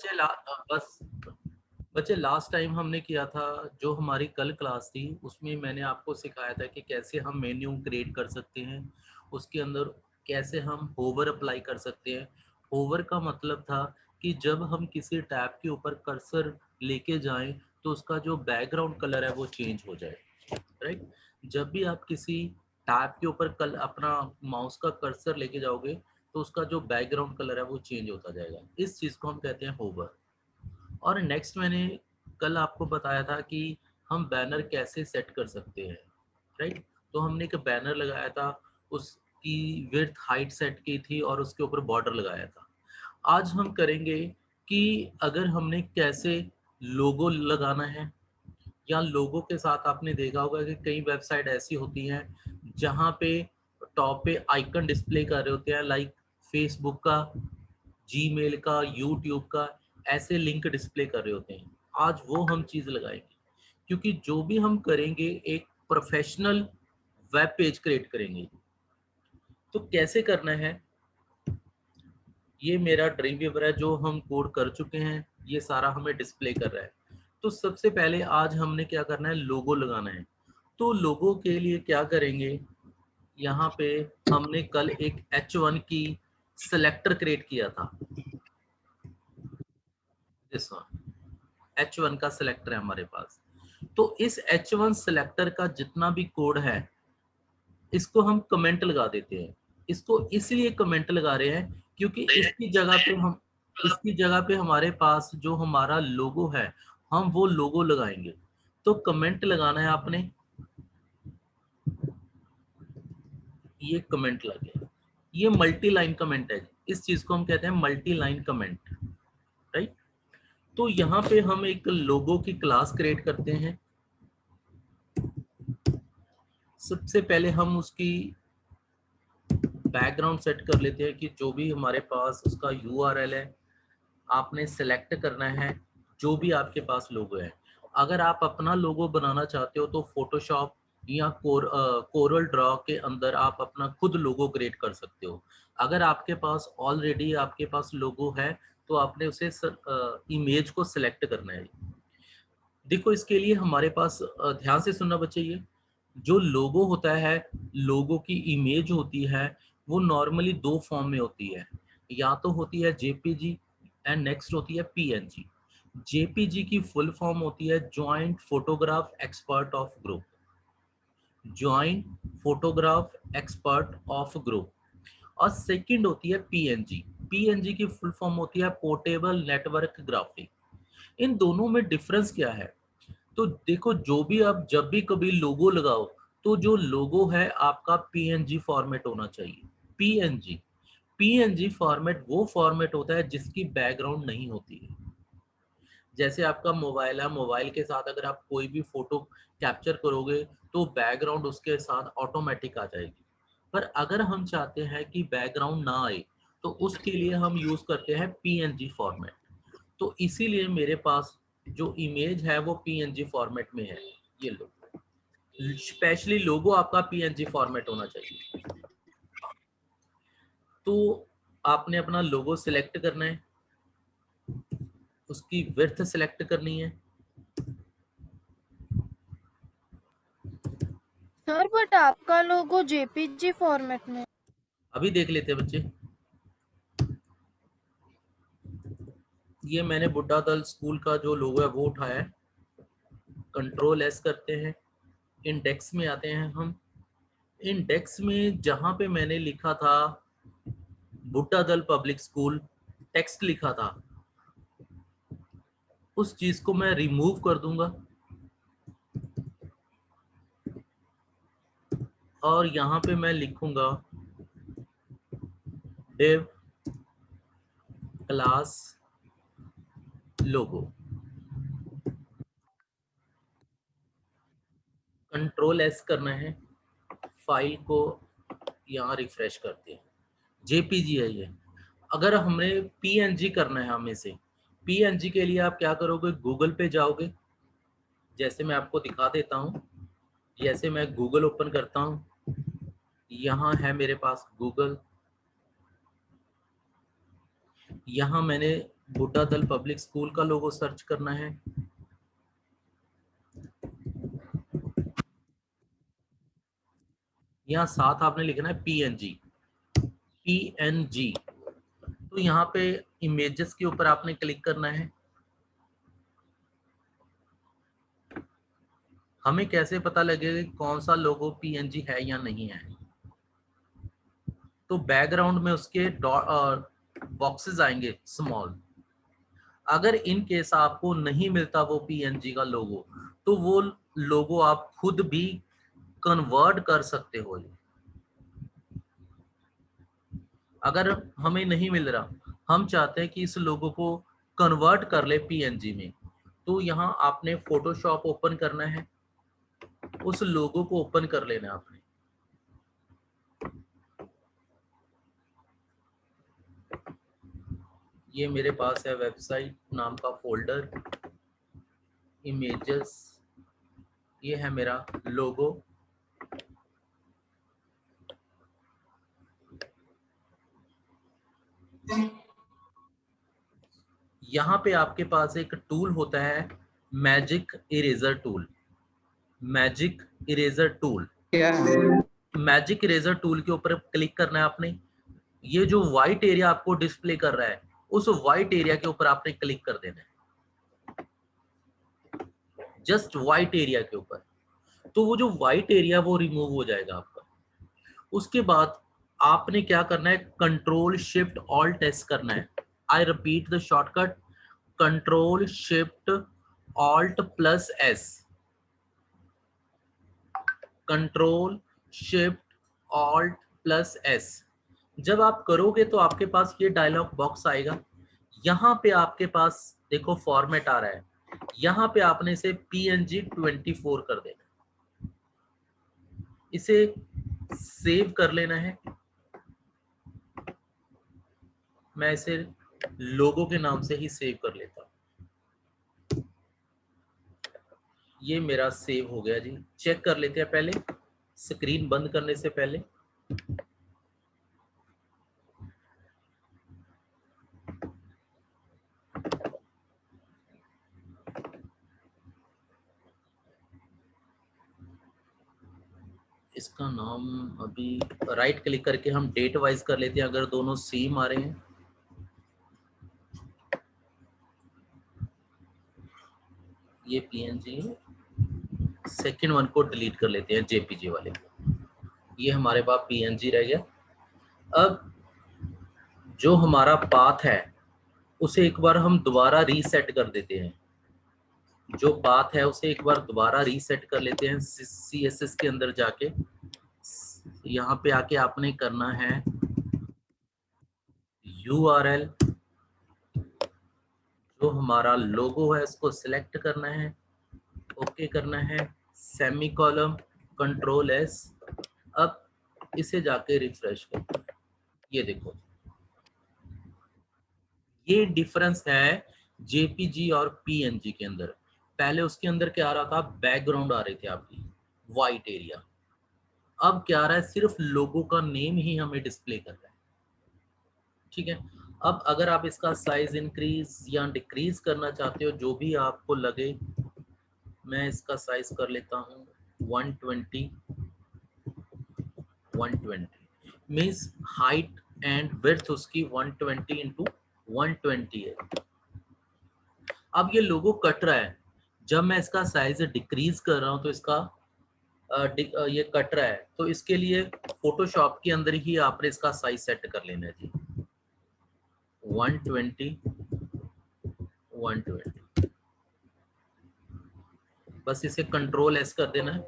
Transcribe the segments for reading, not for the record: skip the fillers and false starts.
बच्चे बस बच्चे लास्ट टाइम हमने किया था, जो हमारी कल क्लास थी उसमें मैंने आपको सिखाया था कि कैसे हम मेन्यू क्रिएट कर सकते हैं। उसके अंदर कैसे हम होवर अप्लाई कर सकते हैं। होवर का मतलब था कि जब हम किसी टैब के ऊपर कर्सर लेके जाएं तो उसका जो बैकग्राउंड कलर है वो चेंज हो जाए, राइट। जब भी आप किसी टैब के ऊपर कल अपना माउस का कर्सर लेके जाओगे तो उसका जो बैकग्राउंड कलर है वो चेंज होता जाएगा। इस चीज़ को हम कहते हैं होवर। और नेक्स्ट मैंने कल आपको बताया था कि हम बैनर कैसे सेट कर सकते हैं, राइट। तो हमने एक बैनर लगाया था, उसकी विड्थ हाइट सेट की थी और उसके ऊपर बॉर्डर लगाया था। आज हम करेंगे कि अगर हमने कैसे लोगो लगाना है, या लोगो के साथ आपने देखा होगा कि कई वेबसाइट ऐसी होती हैं जहाँ पे टॉप पे आइकन डिस्प्ले कर रहे होते हैं, लाइक फेसबुक का, जीमेल का, यूट्यूब का, ऐसे लिंक डिस्प्ले कर रहे होते हैं। आज वो हम चीज़ लगाएंगे, क्योंकि जो भी हम करेंगे एक प्रोफेशनल वेब पेज क्रिएट करेंगे। तो कैसे करना है, ये मेरा ड्रीम व्यूवर है जो हम कोड कर चुके हैं, ये सारा हमें डिस्प्ले कर रहा है। तो सबसे पहले आज हमने क्या करना है, लोगो लगाना है। तो लोगो के लिए क्या करेंगे, यहाँ पे हमने कल एक H1 की सेलेक्टर क्रिएट किया था। दिस वन H1 का सिलेक्टर है हमारे पास। तो इस H1 सिलेक्टर का जितना भी कोड है इसको हम कमेंट लगा देते हैं। इसको इसलिए कमेंट लगा रहे हैं क्योंकि इसकी जगह पे हमारे पास जो हमारा लोगो है हम वो लोगो लगाएंगे। तो कमेंट लगाना है आपने, ये कमेंट लगे, ये मल्टी लाइन कमेंट है। इस चीज को हम कहते हैं मल्टी लाइन कमेंट, राइट। तो यहाँ पे हम एक लोगो की क्लास क्रिएट करते हैं। सबसे पहले हम उसकी बैकग्राउंड सेट कर लेते हैं कि जो भी हमारे पास उसका यूआरएल है आपने सेलेक्ट करना है, जो भी आपके पास लोगो है। अगर आप अपना लोगो बनाना चाहते हो तो फोटोशॉप या कोरल ड्रॉ के अंदर आप अपना खुद लोगो क्रिएट कर सकते हो। अगर आपके पास ऑलरेडी आपके पास लोगो है तो आपने उसे इमेज को सिलेक्ट करना है। देखो इसके लिए हमारे पास ध्यान से सुनना बच्चे, ये जो लोगो होता है, लोगो की इमेज होती है, वो नॉर्मली दो फॉर्म में होती है। या तो होती है जेपीजी एंड नेक्स्ट होती है पीएनजी। जेपीजी की फुल फॉर्म होती है joint photograph expert of group, joint photograph expert of group. और सेकंड होती है पीएनजी। पीएनजी की फुल फॉर्म होती है पोर्टेबल नेटवर्क ग्राफिक। इन दोनों में डिफरेंस क्या है, तो देखो जो भी आप जब भी कभी लोगो लगाओ तो जो लोगो है आपका पीएनजी फॉर्मेट होना चाहिए। पीएनजी पीएनजी फॉर्मेट वो फॉर्मेट होता है जिसकी बैकग्राउंड नहीं होती है। जैसे आपका मोबाइल है, मोबाइल के साथ अगर आप कोई भी फोटो कैप्चर करोगे तो बैकग्राउंड उसके साथ ऑटोमेटिक आ जाएगी। पर अगर हम चाहते हैं कि बैकग्राउंड ना आए तो उसके लिए हम यूज करते हैं पीएनजी फॉर्मेट। तो इसीलिए मेरे पास जो इमेज है वो पीएनजी फॉर्मेट में है। ये लो, स्पेशली लोगो आपका पीएनजी फॉर्मेट होना चाहिए। तो आपने अपना लोगो सिलेक्ट करना है, उसकी विड्थ सिलेक्ट करनी है। सर बट आपका लोगो जेपीजी फॉर्मेट में। अभी देख लेते हैं बच्चे, ये मैंने बुड्ढा दल स्कूल का जो लोगो है वो उठाया है। कंट्रोल एस करते हैं, इंडेक्स में आते हैं हम। इंडेक्स में जहां पे मैंने लिखा था बुड्ढा दल पब्लिक स्कूल टेक्स्ट लिखा था, उस चीज को मैं रिमूव कर दूंगा और यहाँ पे मैं लिखूंगा div क्लास लोगो। कंट्रोल एस करना है, फाइल को यहाँ रिफ्रेश करते हैं। जेपीजी है ये। अगर हमें पीएनजी करना है हमें से, पीएनजी के लिए आप क्या करोगे, गूगल पे जाओगे। जैसे मैं आपको दिखा देता हूँ, जैसे मैं गूगल ओपन करता हूँ, यहाँ है मेरे पास गूगल। यहाँ मैंने बुड्ढा दल पब्लिक स्कूल का लोगो सर्च करना है। यहाँ साथ आपने लिखना है पीएनजी, पीएनजी। तो यहाँ पे इमेजेस के ऊपर आपने क्लिक करना है। हमें कैसे पता लगेगा कि कौन सा लोगो पीएनजी है या नहीं है? तो बैकग्राउंड में उसके बॉक्सेस आएंगे स्मॉल। अगर इन केस आपको नहीं मिलता वो पीएनजी का लोगो, तो वो लोगो आप खुद भी कन्वर्ट कर सकते हो। अगर हमें नहीं मिल रहा, हम चाहते हैं कि इस लोगो को कन्वर्ट कर ले पीएनजी में, तो यहाँ आपने फोटोशॉप ओपन करना है, उस लोगो को ओपन कर लेना है आपने। ये मेरे पास है वेबसाइट नाम का फोल्डर, इमेजेस, ये है मेरा लोगो। यहाँ पे आपके पास एक टूल होता है, magic eraser tool. Magic eraser tool, magic eraser tool के ऊपर क्लिक करना है आपने। ये जो व्हाइट एरिया आपको डिस्प्ले कर रहा है, उस व्हाइट एरिया के ऊपर आपने क्लिक कर देना है, जस्ट व्हाइट एरिया के ऊपर। तो वो जो व्हाइट एरिया वो रिमूव हो जाएगा आपका। उसके बाद आपने क्या करना है, कंट्रोल शिफ्ट ऑल्ट एस करना है। I repeat the shortcut, control shift alt plus S, control shift alt plus S. जब आप करोगे तो आपके पास ये डायलॉग बॉक्स आएगा। यहाँ पे आपके पास देखो फॉर्मेट आ रहा है, यहाँ पे आपने इसे PNG 24 कर देना, इसे सेव कर लेना है। मैं इसे लोगो के नाम से ही सेव कर लेता हूँ। ये मेरा सेव हो गया जी। चेक कर लेते हैं पहले, स्क्रीन बंद करने से पहले। इसका नाम अभी राइट क्लिक करके हम डेट वाइज कर लेते हैं, अगर दोनों सेम आ रहे हैं। ये PNG है, सेकेंड वन को डिलीट कर लेते हैं, JPG वाले को। ये हमारे पास PNG रह गया। अब जो हमारा पाथ है उसे एक बार हम दोबारा रीसेट कर देते हैं। जो पाथ है उसे एक बार दोबारा रीसेट कर लेते हैं CSS के अंदर जाके। यहाँ पे आके आपने करना है URL, जो हमारा लोगो है उसको सिलेक्ट करना है, ओके करना है, सेमी कॉलम, कंट्रोल S। अब इसे जाके रिफ्रेश करते हैं। ये देखो, ये डिफरेंस है JPG और PNG के अंदर। पहले उसके अंदर क्या आ रहा था, बैकग्राउंड आ रही थी आपकी व्हाइट एरिया। अब क्या आ रहा है, सिर्फ लोगो का नेम ही हमें डिस्प्ले कर रहा है। ठीक है। अब अगर आप इसका साइज इंक्रीज या डिक्रीज करना चाहते हो, जो भी आपको लगे, मैं इसका साइज कर लेता हूँ 120। 120 मीन्स हाइट एंड विड्थ उसकी 120 इंटू 120 है। अब ये लोगो कट रहा है, जब मैं इसका साइज डिक्रीज कर रहा हूँ तो इसका ये कट रहा है। तो इसके लिए फोटोशॉप के अंदर ही आपने इसका साइज सेट कर लेना है जी, 120 120। बस इसे कंट्रोल S कर देना है,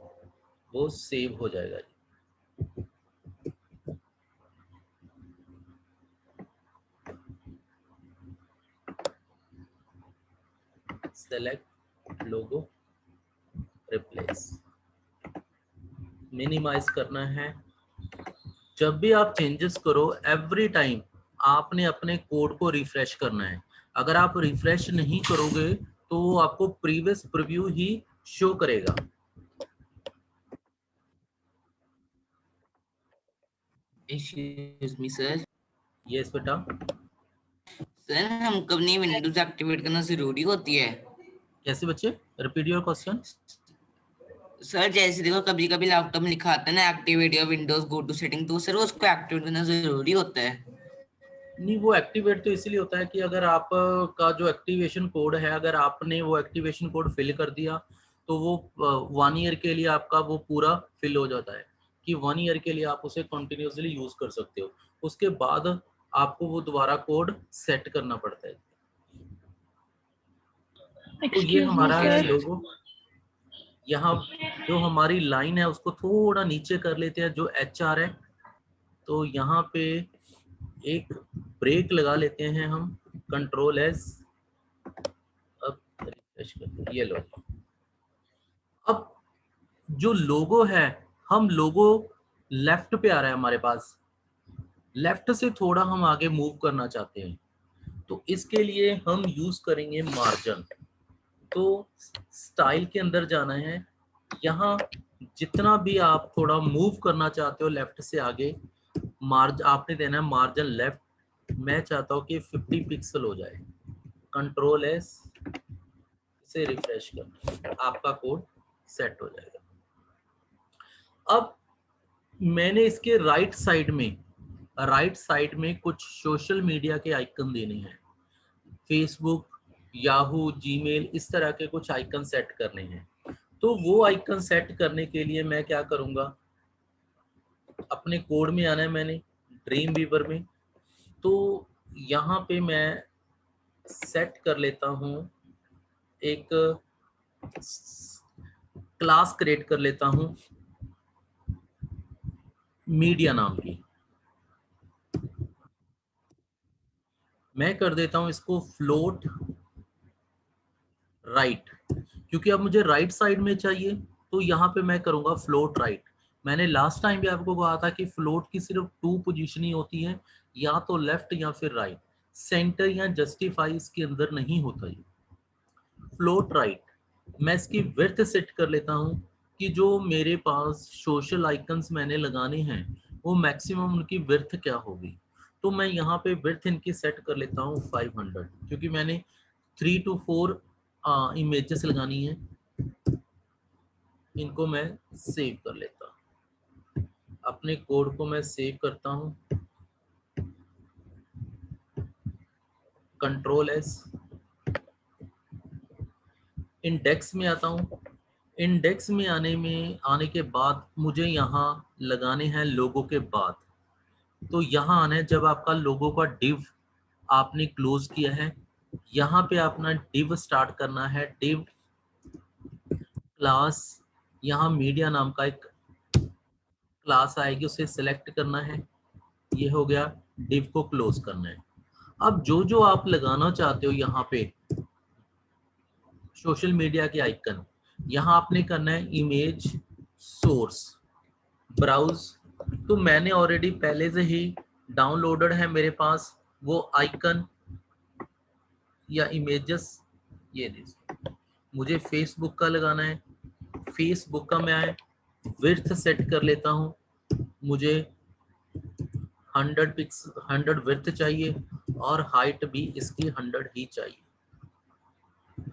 वो सेव हो जाएगा जी। सेलेक्ट लोगो, रिप्लेस, मिनिमाइज करना है। जब भी आप चेंजेस करो, एवरी टाइम आपने अपने कोड को रिफ्रेश करना है। अगर आप रिफ्रेश नहीं करोगे तो वो आपको प्रीवियस प्रीव्यू ही शो करेगा। Excuse me, sir. यस बेटा। सर हम कब नहीं विंडोज एक्टिवेट करना जरूरी होती है? कैसे बच्चे, रिपीट योर क्वेश्चन। सर जैसे देखो कभी कभी लैपटॉप में लिखा आता है ना activate your Windows go to setting, तो सर उसको एक्टिवेट करना जरूरी होता है? नहीं, वो एक्टिवेट तो इसलिए होता है कि अगर आप का जो एक्टिवेशन कोड है, अगर आपने वो एक्टिवेशन कोड फिल कर दिया तो वो 1 ईयर के लिए आपका वो पूरा फिल हो जाता है कि 1 ईयर के लिए आप उसे कंटिन्यूसली यूज कर सकते हो। उसके बाद आपको वो दोबारा कोड सेट करना पड़ता है। तो ये हमारा है लोगो। यहाँ जो हमारी लाइन है उसको थोड़ा नीचे कर लेते हैं, जो HR है। तो यहाँ पे एक ब्रेक लगा लेते हैं हम, कंट्रोल एस। अब रिफ्रेश करते हैं, ये लो। अब जो लोगो है, हम लोगो लेफ्ट पे आ रहा है हमारे पास, लेफ्ट से थोड़ा हम आगे मूव करना चाहते हैं, तो इसके लिए हम यूज करेंगे मार्जिन। तो स्टाइल के अंदर जाना है, यहाँ जितना भी आप थोड़ा मूव करना चाहते हो लेफ्ट से आगे, आपने देना है मार्जिन लेफ्ट। मैं चाहता हूँ कि 50 पिक्सल हो जाए, कंट्रोल एस, इसे रिफ्रेश करना, आपका कोड सेट हो जाएगा। अब मैंने इसके राइट साइड में कुछ सोशल मीडिया के आइकन देने हैं, फेसबुक, याहू, जीमेल, इस तरह के कुछ आइकन सेट करने हैं। तो वो आइकन सेट करने के लिए मैं क्या करूंगा, अपने कोड में आना है मैंने, ड्रीम वीवर में। तो यहाँ पे मैं सेट कर लेता हूँ, एक क्लास क्रिएट कर लेता हूँ मीडिया नाम की। मैं कर देता हूँ इसको फ्लोट राइट, क्योंकि अब मुझे राइट साइड में चाहिए, तो यहाँ पे मैं करूँगा फ्लोट राइट। मैंने लास्ट टाइम भी आपको कहा था कि फ्लोट की सिर्फ 2 पोजीशन ही होती है, या तो लेफ्ट या फिर राइट, सेंटर या जस्टिफाई इसके अंदर नहीं होता ये। फ्लोट राइट, मैं इसकी विड्थ सेट कर लेता हूँ कि जो मेरे पास सोशल आइकन्स मैंने लगाने हैं वो मैक्सिमम उनकी विड्थ क्या होगी। तो मैं यहाँ पे विड्थ इनकी सेट कर लेता हूँ 500, क्योंकि मैंने 3 to 4 इमेजेस लगानी है। इनको मैं सेव कर लेता हूँ, अपने कोड को मैं सेव करता हूँ, कंट्रोल एस, इंडेक्स में आता हूँ। इंडेक्स में आने के बाद मुझे यहाँ लगाने हैं लोगो के बाद। तो यहाँ आना है, जब आपका लोगो का डिव आपने क्लोज किया है, यहाँ पे अपना डिव स्टार्ट करना है, डिव क्लास, यहाँ मीडिया नाम का एक क्लास आएगी, उसे सिलेक्ट करना है, ये हो गया, डिव को क्लोज करना है। अब जो जो आप लगाना चाहते हो यहाँ पे सोशल मीडिया के आइकन, यहाँ आपने करना है इमेज सोर्स ब्राउज। तो मैंने ऑलरेडी पहले से ही डाउनलोडेड है मेरे पास वो आइकन या इमेजेस, ये देखिए। मुझे फेसबुक का लगाना है, फेसबुक का मैं विड्थ सेट कर लेता हूँ, मुझे 100 विड्थ चाहिए और हाइट भी इसकी 100 ही चाहिए।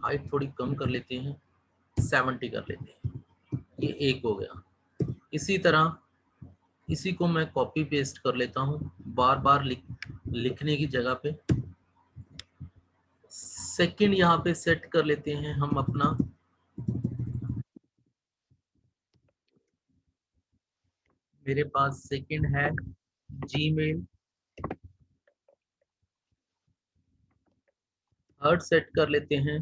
हाइट थोड़ी कम कर लेते हैं, 70 कर लेते हैं, ये एक हो गया। इसी तरह इसी को मैं कॉपी पेस्ट कर लेता हूँ, बार बार लिखने की जगह पे। सेकंड यहाँ पे सेट कर लेते हैं हम अपना, मेरे पास सेकंड है जीमेल। थर्ड सेट कर लेते हैं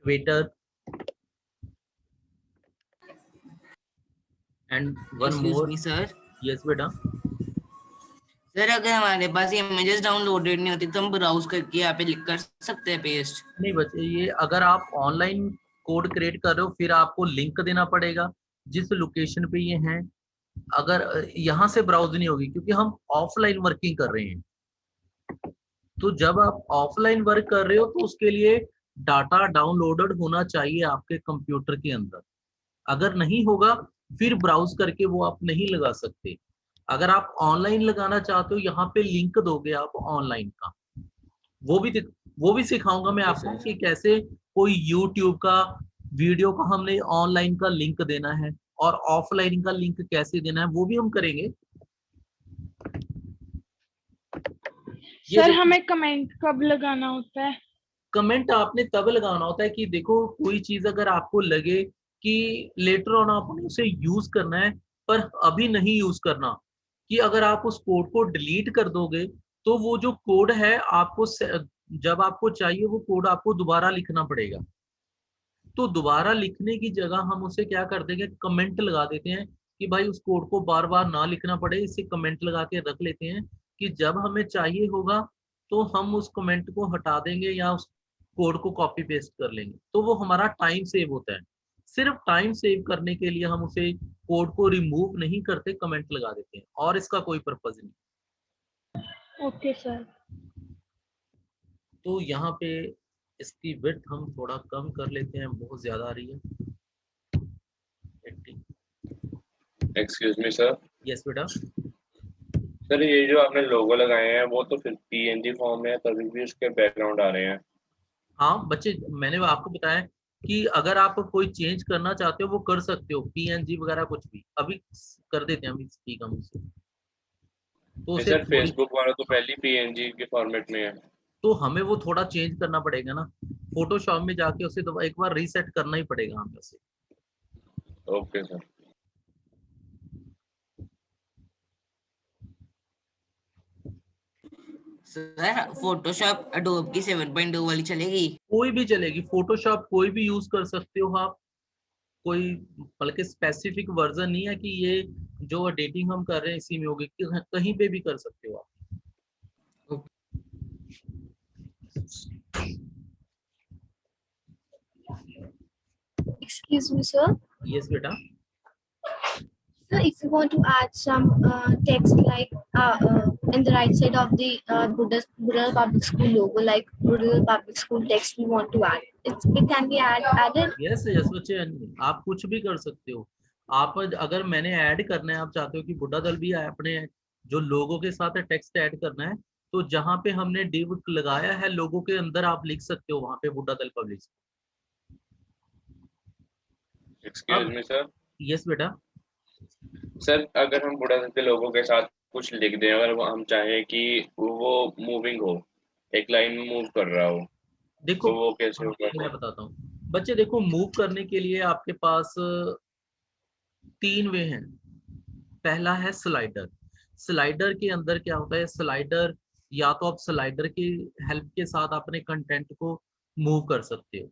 Twitter, and one excuse more. Me sir, yes बेटा। सर अगर हमारे पास इमेजेस डाउनलोडेड नहीं होती तो हम ब्राउज करके यहाँ पे लिख कर सकते हैं पेस्ट? नहीं बच्चे, ये अगर आप ऑनलाइन कोड क्रिएट कर रहे हो फिर आपको लिंक देना पड़ेगा जिस लोकेशन पे ये हैं। अगर यहाँ से ब्राउज नहीं होगी, क्योंकि हम ऑफलाइन वर्किंग कर रहे हैं। तो जब आप ऑफलाइन वर्क कर रहे हो तो उसके लिए डाटा डाउनलोडेड होना चाहिए आपके कंप्यूटर के अंदर। अगर नहीं होगा फिर ब्राउज करके वो आप नहीं लगा सकते। अगर आप ऑनलाइन लगाना चाहते हो, यहाँ पे लिंक दोगे आप ऑनलाइन का, वो भी सिखाऊंगा मैं ओके आपको सर। कि कैसे कोई यूट्यूब का वीडियो का हमने ऑनलाइन का लिंक देना है और ऑफलाइन का लिंक कैसे देना है, वो भी हम करेंगे। ये सर देखो, हमें कमेंट कब लगाना होता है? कमेंट आपने तब लगाना होता है कि देखो कोई चीज अगर आपको लगे कि लेटर ऑन आपने उसे यूज करना है पर अभी नहीं यूज करना, कि अगर आप उस कोड को डिलीट कर दोगे तो वो जो कोड है आपको जब आपको चाहिए वो कोड आपको दोबारा लिखना पड़ेगा। तो दोबारा लिखने की जगह हम उसे क्या कर देंगे, कमेंट लगा देते हैं कि भाई उस कोड को बार बार ना लिखना पड़े, इसे कमेंट लगा के रख लेते हैं कि जब हमें चाहिए होगा तो हम उस कमेंट को हटा देंगे या उस कोड को कॉपी पेस्ट कर लेंगे, तो वो हमारा टाइम सेव होता है। सिर्फ टाइम सेव करने के लिए हम उसे कोड को रिमूव नहीं करते, कमेंट लगा देते हैं, और इसका कोई पर्पज नहीं। Okay sir. तो यहाँ पे इसकी विड्थ हम थोड़ा कम कर लेते हैं, बहुत ज्यादा आ रही है। 80। Excuse me sir. यस बेटा। सर ये जो आपने लोगो लगाए हैं वो तो फिर पीएनजी फॉर्म में है, तभी भी उसके बैकग्राउंड आ रहे हैं। हाँ बच्चे, मैंने आपको बताया कि अगर आप कोई चेंज करना चाहते हो वो कर सकते हो, पीएनजी वगैरह कुछ भी अभी कर देते हैं हम, स्पीक हम उससे, तो नहीं उसे सर, थोड़ी, फेसबुक वाला तो पहले ही पीएनजी के फॉर्मेट में है। तो हमें वो थोड़ा चेंज करना पड़ेगा ना, फोटोशॉप में जाके उसे तो एक बार रीसेट करना ही पड़ेगा हमें उसे। Okay sir. Sir Photoshop adobe की 7.2 वाली चलेगी? कोई भी चलेगी, फोटोशॉप कोई भी यूज कर सकते हो आप, कोई बल्कि स्पेसिफिक वर्जन नहीं है कि ये जो एडिटिंग हम कर रहे हैं इसी में होगी, कहीं पे भी कर सकते हो आप। Excuse me, sir. यस बेटा। Sir, if you want to add some text like in the right side of the Buddha Public School logo, like Buddha Public School text, we want to add. It can be added. Yes yes बच्चे, आप कुछ भी कर सकते हो। आप अगर मैंने ऐड करना है, आप चाहते हो कि बुड्ढा दल भी अपने जो लोगो के साथ टेक्स्ट ऐड करना है, तो जहाँ पे हमने डिव लगाया है लोगो के अंदर आप लिख सकते हो वहां पे बुड्ढा दल public. Excuse me sir. Yes बेटा। सर अगर हम बुढ़ा दल के लोगों के साथ कुछ लिख दें, अगर हम चाहें कि वो मूविंग हो, एक लाइन में मूव कर रहा हो, देखो तो वो कैसे होगा? मैं बताता हूँ बच्चे, देखो मूव करने के लिए आपके पास 3 वे हैं। पहला है स्लाइडर। स्लाइडर के अंदर क्या होता है, स्लाइडर या तो आप स्लाइडर की हेल्प के साथ अपने कंटेंट को मूव कर सकते हो,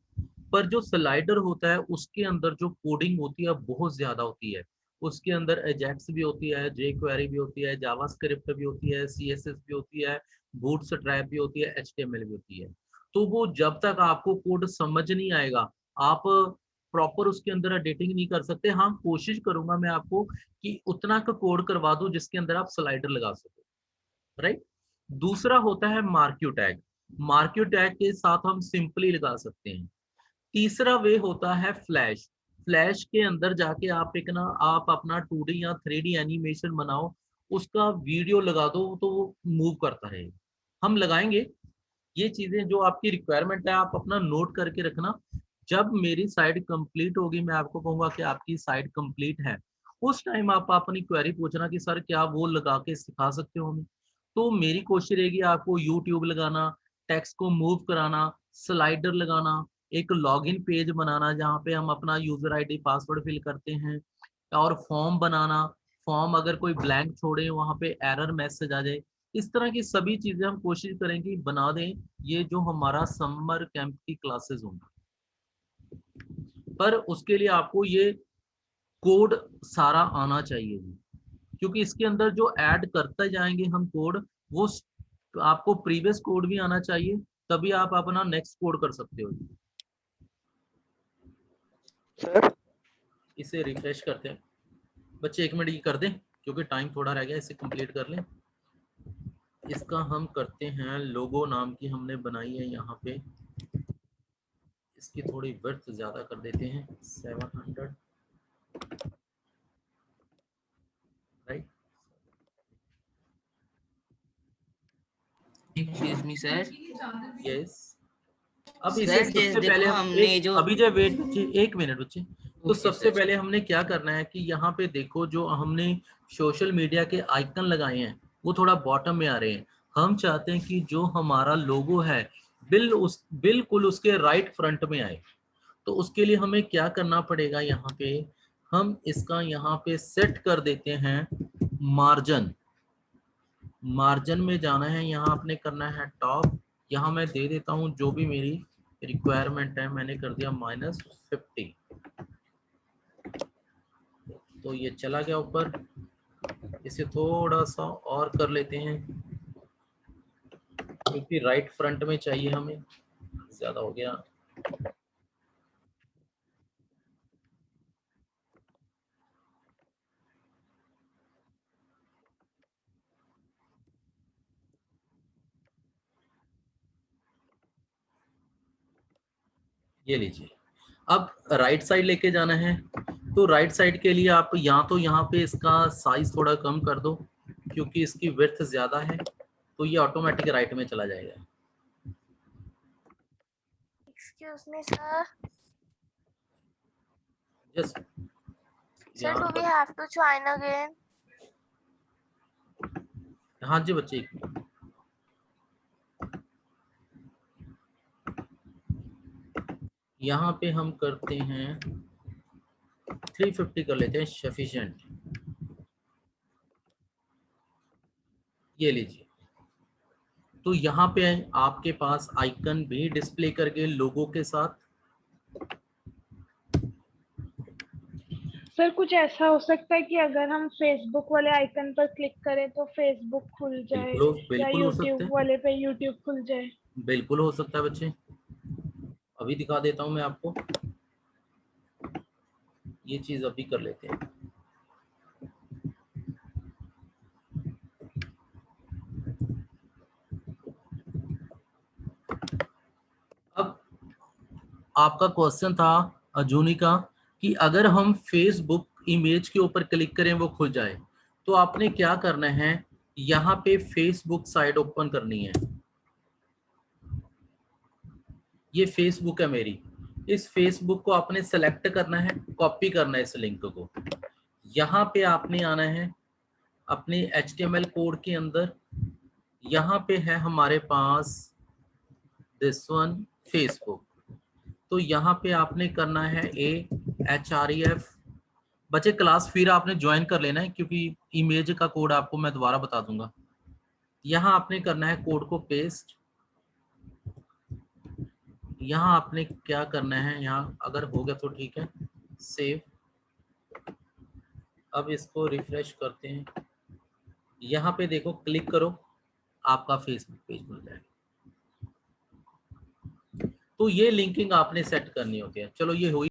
पर जो स्लाइडर होता है उसके अंदर जो कोडिंग होती है बहुत ज्यादा होती है। उसके अंदर एजेक्स भी होती है, जे क्वेरी भी होती है, जावास्क्रिप्ट भी होती है, सीएसएस भी होती है, बूटस्ट्रैप भी होती है, एचटीएमएल भी होती है। तो वो जब तक आपको कोड समझ नहीं आएगा, आप प्रॉपर उसके अंदर एडिटिंग नहीं कर सकते। हाँ, कोशिश करूंगा मैं आपको कि उतना का कोड करवा दूं जिसके अंदर आप स्लाइडर लगा सको, राइट। दूसरा होता है मार्क्यू टैग। मार्क्यू टैग के साथ हम सिंपली लगा सकते हैं। तीसरा वे होता है फ्लैश। फ्लैश के अंदर जाके आप अपना 2D या 3D एनिमेशन बनाओ, उसका वीडियो लगा दो तो वो मूव करता है। हम लगाएंगे ये चीजें, जो आपकी रिक्वायरमेंट है आप अपना नोट करके रखना। जब मेरी साइड कंप्लीट होगी मैं आपको कहूंगा कि आपकी साइड कंप्लीट है, उस टाइम आप अपनी क्वेरी पूछना कि सर क्या वो लगा के सिखा सकते हो हमें। तो मेरी कोशिश रहेगी आपको यूट्यूब लगाना, टेक्स्ट को मूव कराना, स्लाइडर लगाना, एक लॉगिन पेज बनाना जहाँ पे हम अपना यूजर आईडी पासवर्ड फिल करते हैं, और फॉर्म बनाना। फॉर्म अगर कोई ब्लैंक छोड़े वहां पे एरर मैसेज आ जाए, इस तरह की सभी चीजें हम कोशिश करेंगे बना दें, ये जो हमारा समर कैंप की क्लासेस होंगी। पर उसके लिए आपको ये कोड सारा आना चाहिए जी, क्योंकि इसके अंदर जो ऐड करते जाएंगे हम कोड, वो आपको प्रीवियस कोड भी आना चाहिए, तभी आप अपना नेक्स्ट कोड कर सकते हो। सर इसे रिफ्रेश करते हैं बच्चे, 1 मिनट की कर दें क्योंकि टाइम थोड़ा रह गया, इसे कंप्लीट कर लें। इसका हम करते हैं, लोगो नाम की हमने बनाई है यहाँ पे, इसकी थोड़ी वर्थ ज्यादा कर देते हैं 700। Right. Excuse me sir. Yes. अब इसे सर सबसे जैसे पहले देखो हम हमने जो अभी जो वेट बच्चे 1 मिनट बच्चे, तो ओके सबसे सर। पहले हमने क्या करना है कि यहाँ पे देखो जो हमने सोशल मीडिया के आइकन लगाए हैं वो थोड़ा बॉटम में आ रहे हैं। हम चाहते हैं कि जो हमारा लोगो है बिल्कुल उसके राइट फ्रंट में आए। तो उसके लिए हमें क्या करना पड़ेगा, यहाँ पे हम इसका यहाँ पे सेट कर देते हैं मार्जिन। मार्जिन में जाना है, यहाँ आपने करना है टॉप। यहाँ मैं दे देता हूँ जो भी मेरी रिक्वायरमेंट है, मैंने कर दिया -50। तो ये चला गया ऊपर। इसे थोड़ा सा और कर लेते हैं क्योंकि राइट फ्रंट में चाहिए हमें, ज्यादा हो गया। ये लीजिए। अब राइट साइड लेके जाना है, तो राइट साइड के लिए आप यहाँ पे इसका साइज थोड़ा कम कर दो क्योंकि इसकी विड्थ ज्यादा है, तो ये ऑटोमेटिक राइट में चला जाएगा। Excuse me, sir. Just Sir, do we have to join again? हाँ जी बच्चे, एक मिनट। यहाँ पे हम करते हैं 350 कर लेते हैं सफिशिएंट। ये लीजिए। तो यहाँ पे आपके पास आइकन भी डिस्प्ले करके लोगों के साथ। सर कुछ ऐसा हो सकता है कि अगर हम फेसबुक वाले आइकन पर क्लिक करें तो फेसबुक खुल जाए या बिल्कुल हो सकता यूट्यूब है, वाले पे यूट्यूब खुल जाए। बिल्कुल हो सकता है बच्चे। अभी दिखा देता हूँ मैं आपको, ये चीज अभी कर लेते हैं। अब आपका क्वेश्चन था अजूनी का कि अगर हम फेसबुक इमेज के ऊपर क्लिक करें वो खुल जाए, तो आपने क्या करना है, यहाँ पे फेसबुक साइट ओपन करनी है। ये फेसबुक है मेरी, इस फेसबुक को आपने सेलेक्ट करना है, कॉपी करना है इस लिंक को। यहाँ पे आपने आना है अपने HTML कोड के अंदर। यहाँ पे है हमारे पास दिस वन फेसबुक। तो यहाँ पे आपने करना है AHREF। बच्चे क्लास फिर आपने ज्वाइन कर लेना है क्योंकि इमेज का कोड आपको मैं दोबारा बता दूंगा। यहाँ आपने करना है कोड को पेस्ट। यहाँ आपने क्या करना है, यहाँ अगर हो गया तो ठीक है, सेव। अब इसको रिफ्रेश करते हैं। यहाँ पे देखो क्लिक करो, आपका फेसबुक पेज मिल जाएगा। तो ये लिंकिंग आपने सेट करनी होती है। चलो ये हुई।